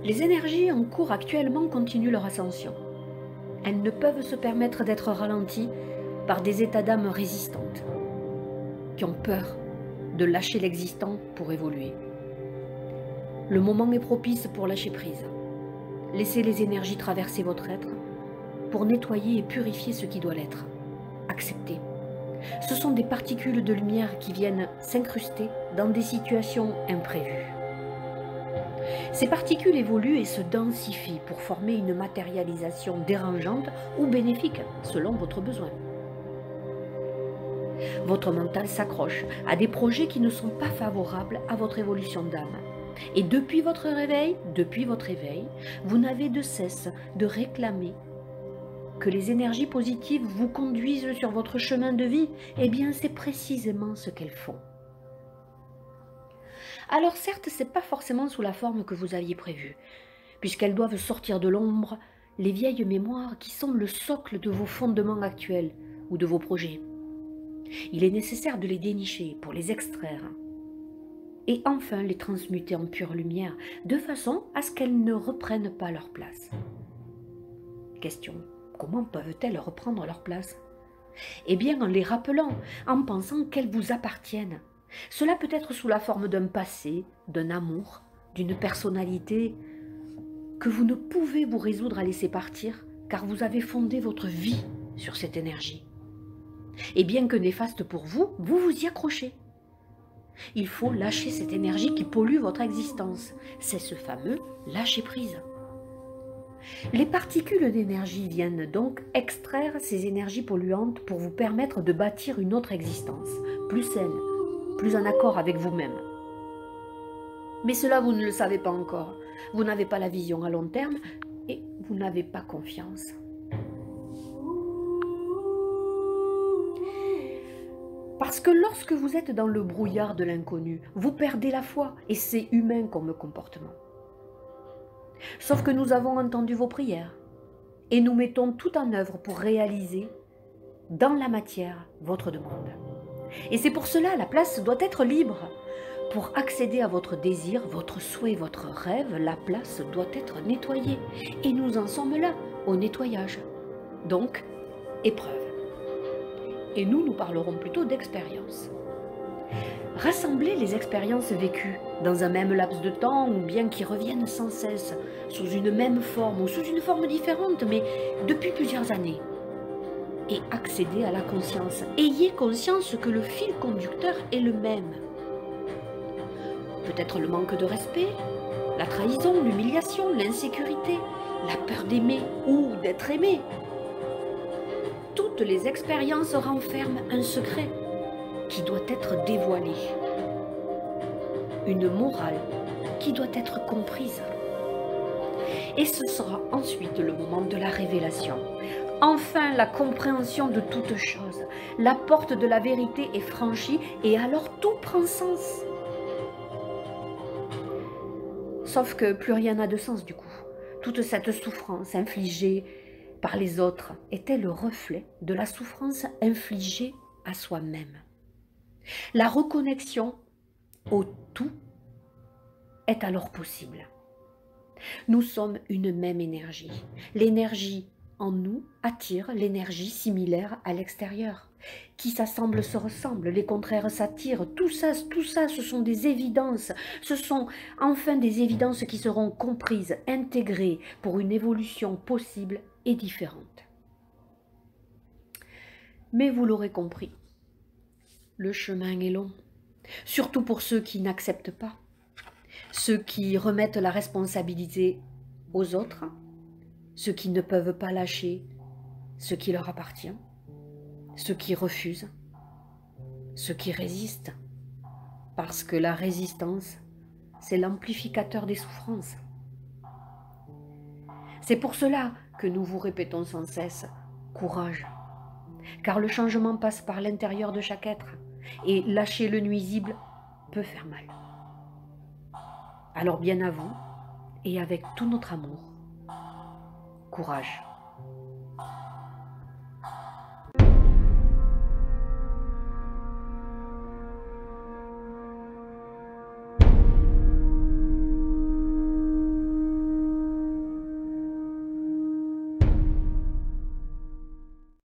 Les énergies en cours actuellement continuent leur ascension. Elles ne peuvent se permettre d'être ralenties par des états d'âme résistantes, qui ont peur de lâcher l'existant pour évoluer. Le moment est propice pour lâcher prise. Laissez les énergies traverser votre être pour nettoyer et purifier ce qui doit l'être. Acceptez. Ce sont des particules de lumière qui viennent s'incruster dans des situations imprévues. Ces particules évoluent et se densifient pour former une matérialisation dérangeante ou bénéfique selon votre besoin. Votre mental s'accroche à des projets qui ne sont pas favorables à votre évolution d'âme. Et depuis votre éveil, vous n'avez de cesse de réclamer que les énergies positives vous conduisent sur votre chemin de vie. Eh bien, c'est précisément ce qu'elles font. Alors certes, ce n'est pas forcément sous la forme que vous aviez prévue, puisqu'elles doivent sortir de l'ombre les vieilles mémoires qui sont le socle de vos fondements actuels ou de vos projets. Il est nécessaire de les dénicher pour les extraire et enfin les transmuter en pure lumière, de façon à ce qu'elles ne reprennent pas leur place. Question: comment peuvent-elles reprendre leur place? Eh bien, en les rappelant, en pensant qu'elles vous appartiennent. Cela peut être sous la forme d'un passé, d'un amour, d'une personnalité que vous ne pouvez vous résoudre à laisser partir, car vous avez fondé votre vie sur cette énergie. Et bien que néfaste pour vous, vous vous y accrochez. Il faut lâcher cette énergie qui pollue votre existence. C'est ce fameux lâcher-prise. Les particules d'énergie viennent donc extraire ces énergies polluantes pour vous permettre de bâtir une autre existence, plus saine, plus en accord avec vous-même. Mais cela, vous ne le savez pas encore. Vous n'avez pas la vision à long terme et vous n'avez pas confiance. Parce que lorsque vous êtes dans le brouillard de l'inconnu, vous perdez la foi et c'est humain comme comportement. Sauf que nous avons entendu vos prières et nous mettons tout en œuvre pour réaliser dans la matière votre demande. Et c'est pour cela la place doit être libre. Pour accéder à votre désir, votre souhait, votre rêve, la place doit être nettoyée. Et nous en sommes là, au nettoyage. Donc, épreuve. Et nous parlerons plutôt d'expérience. Rassemblez les expériences vécues dans un même laps de temps ou bien qui reviennent sans cesse, sous une même forme ou sous une forme différente, mais depuis plusieurs années. Et accédez à la conscience. Ayez conscience que le fil conducteur est le même. Peut-être le manque de respect, la trahison, l'humiliation, l'insécurité, la peur d'aimer ou d'être aimé. Toutes les expériences renferment un secret qui doit être dévoilé, une morale qui doit être comprise. Et ce sera ensuite le moment de la révélation. Enfin, la compréhension de toute chose. La porte de la vérité est franchie et alors tout prend sens. Sauf que plus rien n'a de sens du coup. Toute cette souffrance infligée par les autres était le reflet de la souffrance infligée à soi-même. La reconnexion au tout est alors possible. Nous sommes une même énergie. L'énergie en nous attire l'énergie similaire à l'extérieur. Qui s'assemble se ressemble, les contraires s'attirent. Tout ça, ce sont des évidences. Ce sont enfin des évidences qui seront comprises, intégrées pour une évolution possible et différente. Mais vous l'aurez compris, le chemin est long, surtout pour ceux qui n'acceptent pas, ceux qui remettent la responsabilité aux autres, ceux qui ne peuvent pas lâcher ce qui leur appartient, ceux qui refusent, ceux qui résistent, parce que la résistance, c'est l'amplificateur des souffrances. C'est pour cela que nous vous répétons sans cesse, courage, car le changement passe par l'intérieur de chaque être, et lâcher le nuisible peut faire mal. Alors bien à vous, et avec tout notre amour, courage.